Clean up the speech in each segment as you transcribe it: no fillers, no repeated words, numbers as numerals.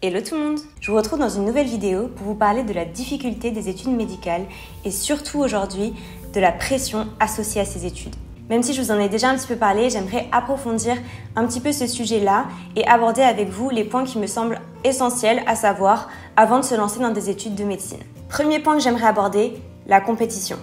Hello tout le monde! Je vous retrouve dans une nouvelle vidéo pour vous parler de la difficulté des études médicales et surtout aujourd'hui de la pression associée à ces études. Même si je vous en ai déjà un petit peu parlé, j'aimerais approfondir un petit peu ce sujet-là et aborder avec vous les points qui me semblent essentiels à savoir avant de se lancer dans des études de médecine. Premier point que j'aimerais aborder, la compétition.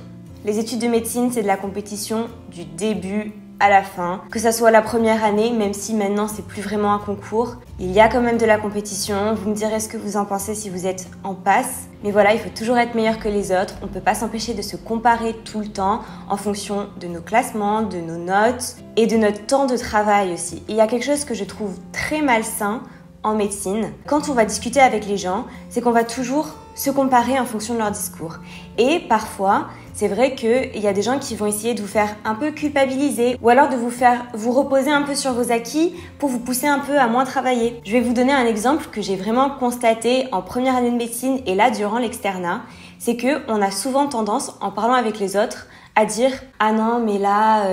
Les études de médecine, c'est de la compétition du début à la fin, que ça soit la première année, même si maintenant c'est plus vraiment un concours. Il y a quand même de la compétition, vous me direz ce que vous en pensez si vous êtes en passe. Mais voilà, il faut toujours être meilleur que les autres, on ne peut pas s'empêcher de se comparer tout le temps en fonction de nos classements, de nos notes et de notre temps de travail aussi. Il y a quelque chose que je trouve très malsain en médecine, quand on va discuter avec les gens, c'est qu'on va toujours se comparer en fonction de leur discours. Et parfois, c'est vrai qu'il y a des gens qui vont essayer de vous faire un peu culpabiliser ou alors de vous faire vous reposer un peu sur vos acquis pour vous pousser un peu à moins travailler. Je vais vous donner un exemple que j'ai vraiment constaté en première année de médecine et là durant l'externat, c'est qu'on a souvent tendance, en parlant avec les autres, à dire « Ah non, mais là...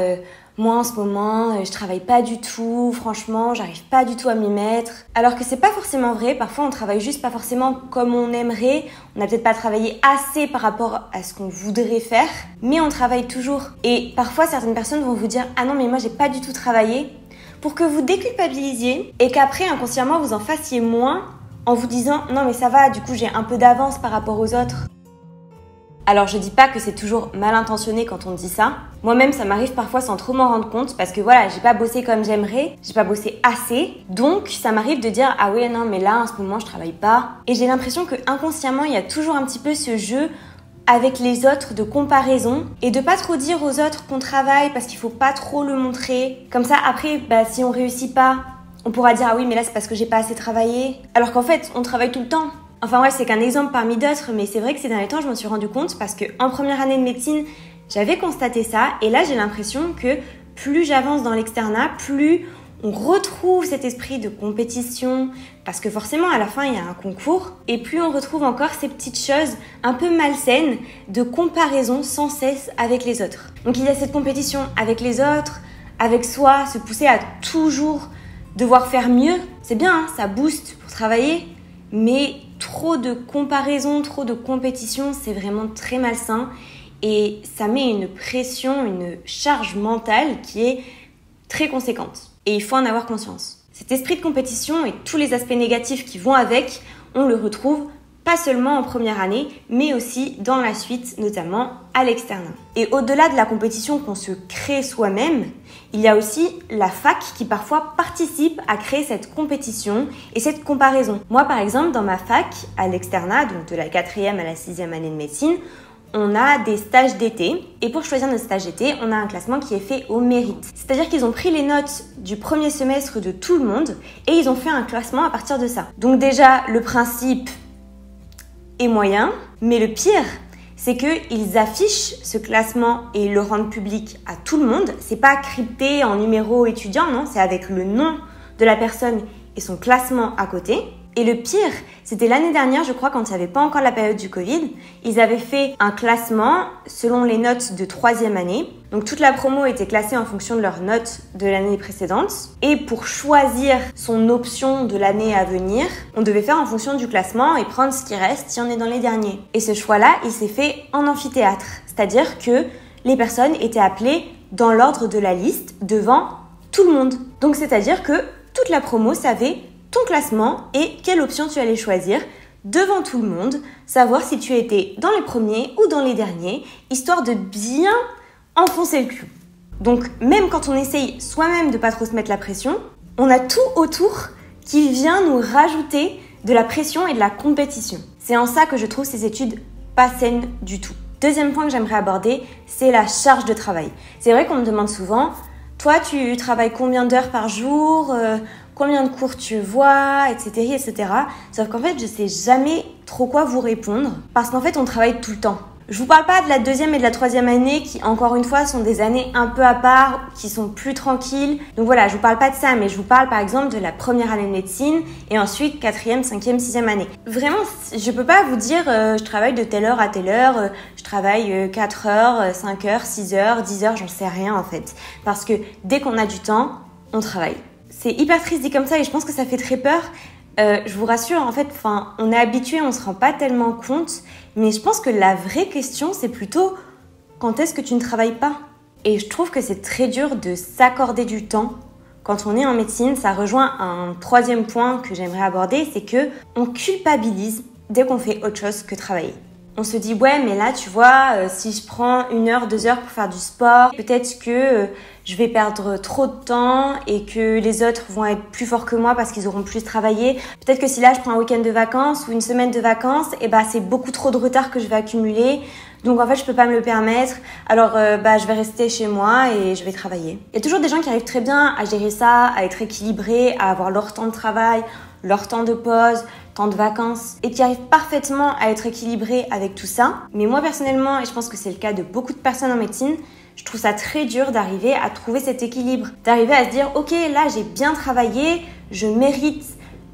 moi, en ce moment, je travaille pas du tout, franchement, j'arrive pas du tout à m'y mettre. » Alors que c'est pas forcément vrai, parfois on travaille juste pas forcément comme on aimerait, on n'a peut-être pas travaillé assez par rapport à ce qu'on voudrait faire, mais on travaille toujours. Et parfois, certaines personnes vont vous dire « Ah non, mais moi, j'ai pas du tout travaillé », pour que vous déculpabilisiez et qu'après, inconsciemment, vous en fassiez moins en vous disant « Non, mais ça va, du coup, j'ai un peu d'avance par rapport aux autres ». Alors je dis pas que c'est toujours mal intentionné quand on dit ça. Moi-même ça m'arrive parfois sans trop m'en rendre compte parce que voilà, j'ai pas bossé comme j'aimerais, j'ai pas bossé assez. Donc ça m'arrive de dire ah ouais non mais là en ce moment je travaille pas. Et j'ai l'impression que inconsciemment il y a toujours un petit peu ce jeu avec les autres de comparaison et de pas trop dire aux autres qu'on travaille parce qu'il faut pas trop le montrer. Comme ça après si on réussit pas, on pourra dire ah oui mais là c'est parce que j'ai pas assez travaillé. Alors qu'en fait on travaille tout le temps. Enfin ouais, c'est qu'un exemple parmi d'autres, mais c'est vrai que ces derniers temps, je m'en suis rendu compte parce qu'en première année de médecine, j'avais constaté ça et là, j'ai l'impression que plus j'avance dans l'externat, plus on retrouve cet esprit de compétition parce que forcément, à la fin, il y a un concours et plus on retrouve encore ces petites choses un peu malsaines de comparaison sans cesse avec les autres. Donc, il y a cette compétition avec les autres, avec soi, se pousser à toujours devoir faire mieux. C'est bien, hein, ça booste pour travailler, mais trop de comparaison, trop de compétition, c'est vraiment très malsain et ça met une pression, une charge mentale qui est très conséquente. Et il faut en avoir conscience. Cet esprit de compétition et tous les aspects négatifs qui vont avec, on le retrouve pas seulement en première année, mais aussi dans la suite, notamment à l'externat. Et au-delà de la compétition qu'on se crée soi-même, il y a aussi la fac qui parfois participe à créer cette compétition et cette comparaison. Moi, par exemple, dans ma fac, à l'externat, donc de la 4e à la 6e année de médecine, on a des stages d'été. Et pour choisir notre stage d'été, on a un classement qui est fait au mérite. C'est-à-dire qu'ils ont pris les notes du premier semestre de tout le monde et ils ont fait un classement à partir de ça. Donc déjà, le principe est moyen, mais le pire, c'est qu'ils affichent ce classement et le rendent public à tout le monde. C'est pas crypté en numéro étudiant, non, c'est avec le nom de la personne et son classement à côté. Et le pire, c'était l'année dernière, je crois, quand il n'y avait pas encore la période du Covid, ils avaient fait un classement selon les notes de 3e année. Donc toute la promo était classée en fonction de leurs notes de l'année précédente. Et pour choisir son option de l'année à venir, on devait faire en fonction du classement et prendre ce qui reste si on est dans les derniers. Et ce choix-là, il s'est fait en amphithéâtre. C'est-à-dire que les personnes étaient appelées dans l'ordre de la liste devant tout le monde. Donc c'est-à-dire que toute la promo savait ton classement et quelle option tu allais choisir devant tout le monde, savoir si tu étais dans les premiers ou dans les derniers, histoire de bien enfoncer le clou. Donc même quand on essaye soi-même de pas trop se mettre la pression, on a tout autour qui vient nous rajouter de la pression et de la compétition. C'est en ça que je trouve ces études pas saines du tout. Deuxième point que j'aimerais aborder, c'est la charge de travail. C'est vrai qu'on me demande souvent, toi tu travailles combien d'heures par jour, combien de cours tu vois, etc., etc. Sauf qu'en fait, je sais jamais trop quoi vous répondre parce qu'en fait, on travaille tout le temps. Je vous parle pas de la 2e et de la 3e année qui, encore une fois, sont des années un peu à part, qui sont plus tranquilles. Donc voilà, je vous parle pas de ça, mais je vous parle par exemple de la première année de médecine et ensuite 4e, 5e, 6e année. Vraiment, je peux pas vous dire je travaille de telle heure à telle heure, je travaille 4 heures, 5 heures, 6 heures, 10 heures, j'en sais rien en fait. Parce que dès qu'on a du temps, on travaille. C'est hyper triste dit comme ça et je pense que ça fait très peur, Je vous rassure, en fait, on est habitué, on se rend pas tellement compte, mais je pense que la vraie question, c'est plutôt quand est-ce que tu ne travailles pas? Et je trouve que c'est très dur de s'accorder du temps. Quand on est en médecine, ça rejoint un troisième point que j'aimerais aborder, c'est que on culpabilise dès qu'on fait autre chose que travailler. On se dit ouais mais là tu vois si je prends 1 heure, 2 heures pour faire du sport, peut-être que je vais perdre trop de temps et que les autres vont être plus forts que moi parce qu'ils auront plus travaillé. Peut-être que si là je prends un week-end de vacances ou une semaine de vacances, c'est beaucoup trop de retard que je vais accumuler. Donc en fait je peux pas me le permettre. Alors je vais rester chez moi et je vais travailler. Il y a toujours des gens qui arrivent très bien à gérer ça, à être équilibrés, à avoir leur temps de travail, leur temps de pause, temps de vacances, et qui arrivent parfaitement à être équilibrés avec tout ça. Mais moi personnellement, et je pense que c'est le cas de beaucoup de personnes en médecine, je trouve ça très dur d'arriver à trouver cet équilibre, d'arriver à se dire ok là j'ai bien travaillé, je mérite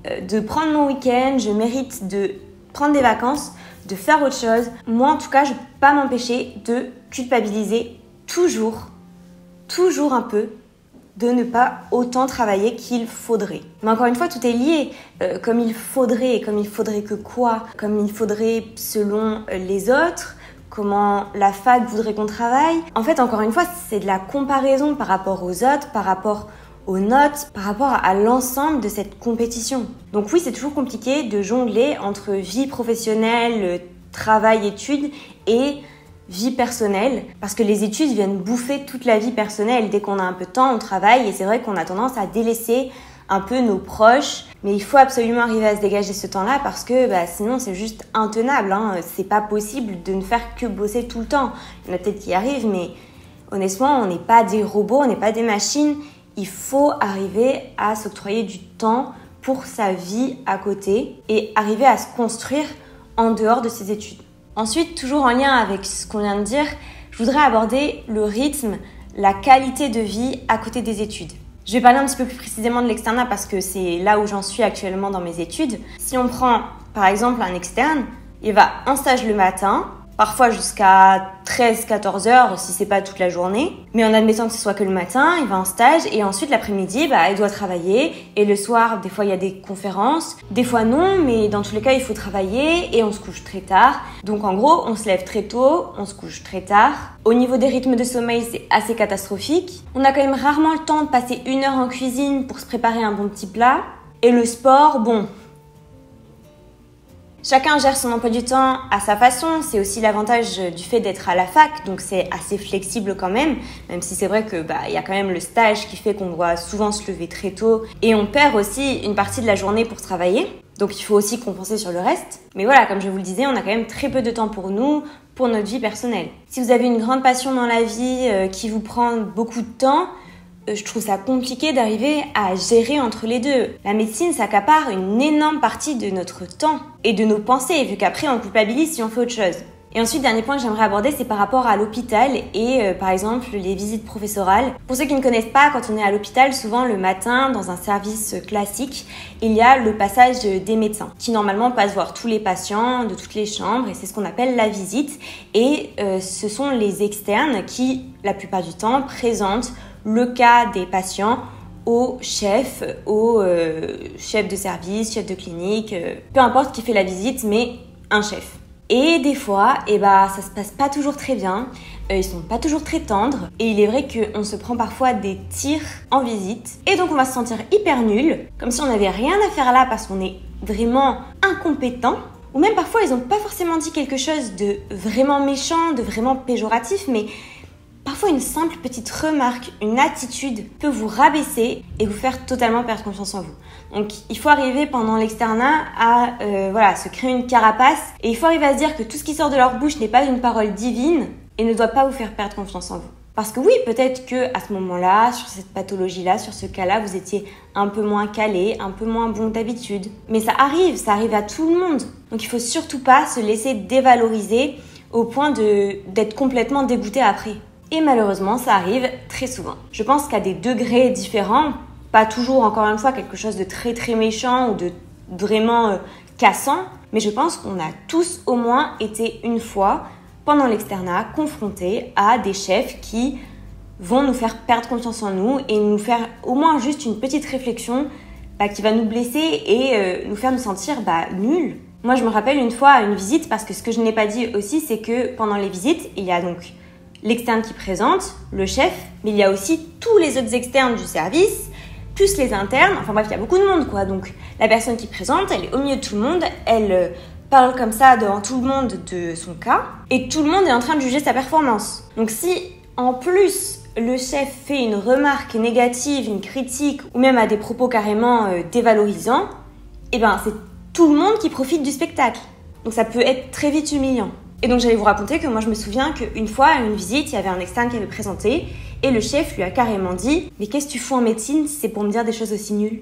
de prendre mon week-end, je mérite de prendre des vacances, de faire autre chose. Moi en tout cas je peux pas m'empêcher de culpabiliser toujours un peu de ne pas autant travailler qu'il faudrait. Mais encore une fois, tout est lié. Comme il faudrait que quoi? Comme il faudrait selon les autres, comment la fac voudrait qu'on travaille. En fait, encore une fois, c'est de la comparaison par rapport aux autres, par rapport aux notes, par rapport à l'ensemble de cette compétition. Donc oui, c'est toujours compliqué de jongler entre vie professionnelle, travail, études et vie personnelle, parce que les études viennent bouffer toute la vie personnelle. Dès qu'on a un peu de temps, on travaille et c'est vrai qu'on a tendance à délaisser un peu nos proches, mais il faut absolument arriver à se dégager ce temps-là parce que sinon c'est juste intenable, C'est pas possible de ne faire que bosser tout le temps. Il y en a peut-être qui y arrivent, mais honnêtement, on n'est pas des robots, on n'est pas des machines. Il faut arriver à s'octroyer du temps pour sa vie à côté et arriver à se construire en dehors de ses études. Ensuite, toujours en lien avec ce qu'on vient de dire, je voudrais aborder le rythme, la qualité de vie à côté des études. Je vais parler un petit peu plus précisément de l'externat parce que c'est là où j'en suis actuellement dans mes études. Si on prend par exemple un externe, il va en stage le matin, parfois jusqu'à 13-14 heures si c'est pas toute la journée. Mais en admettant que ce soit que le matin, il va en stage et ensuite l'après-midi, il doit travailler. Et le soir, des fois il y a des conférences, des fois non, mais dans tous les cas il faut travailler et on se couche très tard. Donc en gros, on se lève très tôt, on se couche très tard. Au niveau des rythmes de sommeil, c'est assez catastrophique. On a quand même rarement le temps de passer 1 heure en cuisine pour se préparer un bon petit plat. Et le sport, chacun gère son emploi du temps à sa façon. C'est aussi l'avantage du fait d'être à la fac, donc c'est assez flexible quand même si c'est vrai que y a quand même le stage qui fait qu'on doit souvent se lever très tôt et on perd aussi une partie de la journée pour travailler. Donc il faut aussi compenser sur le reste. Mais voilà, comme je vous le disais, on a quand même très peu de temps pour nous, pour notre vie personnelle. Si vous avez une grande passion dans la vie qui vous prend beaucoup de temps, je trouve ça compliqué d'arriver à gérer entre les deux. La médecine s'accapare une énorme partie de notre temps et de nos pensées, vu qu'après on culpabilise si on fait autre chose. Et ensuite, dernier point que j'aimerais aborder, c'est par rapport à l'hôpital et par exemple les visites professorales. Pour ceux qui ne connaissent pas, quand on est à l'hôpital, souvent le matin, dans un service classique, il y a le passage des médecins qui normalement passent voir tous les patients de toutes les chambres et c'est ce qu'on appelle la visite. Et ce sont les externes qui, la plupart du temps, présentent le cas des patients au chef de service, chef de clinique, peu importe qui fait la visite, mais un chef. Et des fois, ça se passe pas toujours très bien, ils sont pas toujours très tendres, et il est vrai qu'on se prend parfois des tirs en visite, et donc on va se sentir hyper nul, comme si on n'avait rien à faire là parce qu'on est vraiment incompétent, ou même parfois ils ont pas forcément dit quelque chose de vraiment méchant, de vraiment péjoratif, mais parfois, une simple petite remarque, une attitude peut vous rabaisser et vous faire totalement perdre confiance en vous. Donc, il faut arriver pendant l'externat à se créer une carapace et il faut arriver à se dire que tout ce qui sort de leur bouche n'est pas une parole divine et ne doit pas vous faire perdre confiance en vous. Parce que oui, peut-être que à ce moment-là, sur cette pathologie-là, sur ce cas-là, vous étiez un peu moins calé, un peu moins bon que d'habitude. Mais ça arrive à tout le monde. Donc, il faut surtout pas se laisser dévaloriser au point d'être complètement dégoûté après. Et malheureusement, ça arrive très souvent. Je pense qu'à des degrés différents, pas toujours, encore une fois, quelque chose de très très méchant ou de vraiment cassant, mais je pense qu'on a tous au moins été une fois, pendant l'externat, confrontés à des chefs qui vont nous faire perdre confiance en nous et nous faire au moins juste une petite réflexion qui va nous blesser et nous faire nous sentir nuls. Moi, je me rappelle une fois à une visite, parce que ce que je n'ai pas dit aussi, c'est que pendant les visites, il y a donc l'externe qui présente, le chef, mais il y a aussi tous les autres externes du service, plus les internes, enfin bref, il y a beaucoup de monde quoi. Donc la personne qui présente, elle est au milieu de tout le monde, elle parle comme ça devant tout le monde de son cas, et tout le monde est en train de juger sa performance. Donc si en plus le chef fait une remarque négative, une critique, ou même a des propos carrément dévalorisants, eh ben c'est tout le monde qui profite du spectacle. Donc ça peut être très vite humiliant. Et donc j'allais vous raconter que moi je me souviens qu'une fois à une visite, il y avait un externe qui avait présenté et le chef lui a carrément dit « Mais qu'est-ce que tu fous en médecine si c'est pour me dire des choses aussi nulles ?»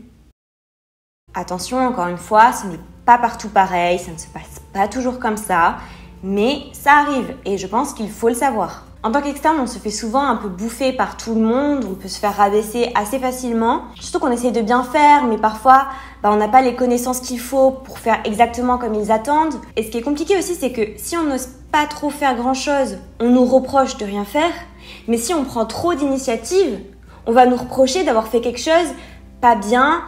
Attention, encore une fois, ce n'est pas partout pareil, ça ne se passe pas toujours comme ça, mais ça arrive et je pense qu'il faut le savoir. En tant qu'externe, on se fait souvent un peu bouffer par tout le monde, on peut se faire rabaisser assez facilement. Surtout qu'on essaye de bien faire, mais parfois, on n'a pas les connaissances qu'il faut pour faire exactement comme ils attendent. Et ce qui est compliqué aussi, c'est que si on n'ose pas trop faire grand-chose, on nous reproche de rien faire. Mais si on prend trop d'initiatives, on va nous reprocher d'avoir fait quelque chose pas bien,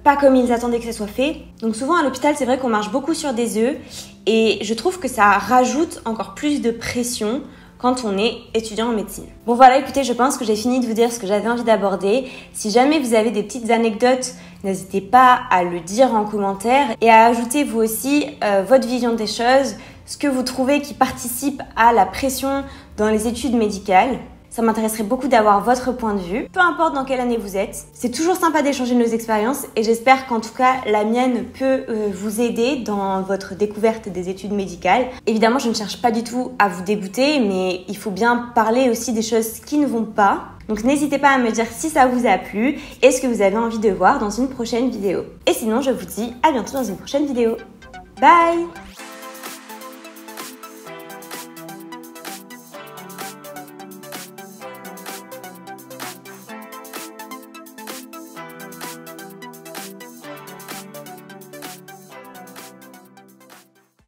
pas comme ils attendaient que ça soit fait. Donc souvent à l'hôpital, c'est vrai qu'on marche beaucoup sur des œufs et je trouve que ça rajoute encore plus de pression quand on est étudiant en médecine. Bon voilà, écoutez, je pense que j'ai fini de vous dire ce que j'avais envie d'aborder. Si jamais vous avez des petites anecdotes, n'hésitez pas à le dire en commentaire et à ajouter vous aussi votre vision des choses, ce que vous trouvez qui participe à la pression dans les études médicales. Ça m'intéresserait beaucoup d'avoir votre point de vue, peu importe dans quelle année vous êtes. C'est toujours sympa d'échanger nos expériences et j'espère qu'en tout cas la mienne peut vous aider dans votre découverte des études médicales. Évidemment, je ne cherche pas du tout à vous dégoûter, mais il faut bien parler aussi des choses qui ne vont pas. Donc n'hésitez pas à me dire si ça vous a plu et ce que vous avez envie de voir dans une prochaine vidéo. Et sinon, je vous dis à bientôt dans une prochaine vidéo. Bye!